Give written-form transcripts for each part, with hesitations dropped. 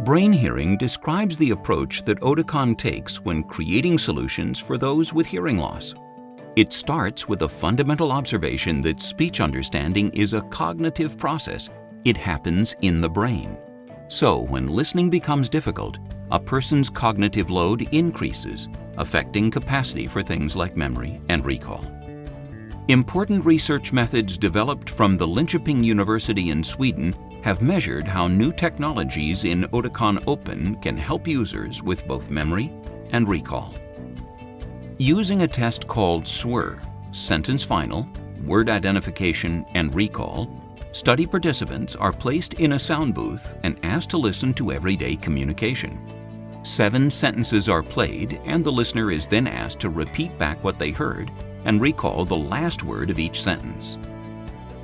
Brain hearing describes the approach that Otakon takes when creating solutions for those with hearing loss. It starts with a fundamental observation that speech understanding is a cognitive process. It happens in the brain. So, when listening becomes difficult, a person's cognitive load increases, affecting capacity for things like memory and recall. Important research methods developed from the Linköping University in Sweden have measured how new technologies in Otakon Open can help users with both memory and recall. Using a test called SWIR, Sentence Final, Word Identification, and Recall, study participants are placed in a sound booth and asked to listen to everyday communication. 7 sentences are played, and the listener is then asked to repeat back what they heard and recall the last word of each sentence.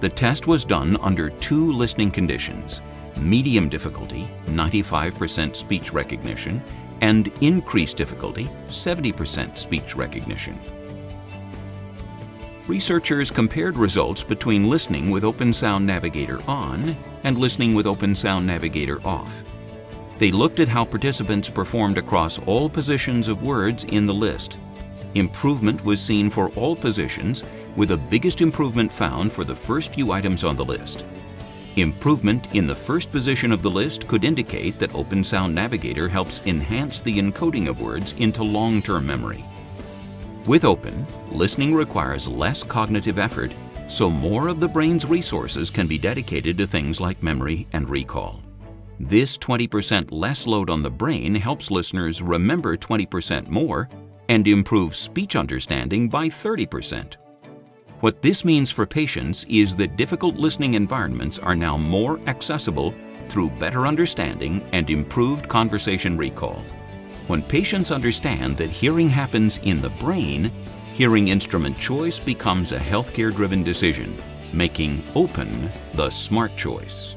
The test was done under 2 listening conditions: medium difficulty, 95% speech recognition, and increased difficulty, 70% speech recognition. Researchers compared results between listening with Open Sound Navigator on and listening with Open Sound Navigator off. They looked at how participants performed across all positions of words in the list. Improvement was seen for all positions, with the biggest improvement found for the first few items on the list. Improvement in the first position of the list could indicate that Open Sound Navigator helps enhance the encoding of words into long-term memory. With Open, listening requires less cognitive effort, so more of the brain's resources can be dedicated to things like memory and recall. This 20% less load on the brain helps listeners remember 20% more and improve speech understanding by 30%. What this means for patients is that difficult listening environments are now more accessible through better understanding and improved conversation recall. When patients understand that hearing happens in the brain, hearing instrument choice becomes a healthcare-driven decision, making Open the smart choice.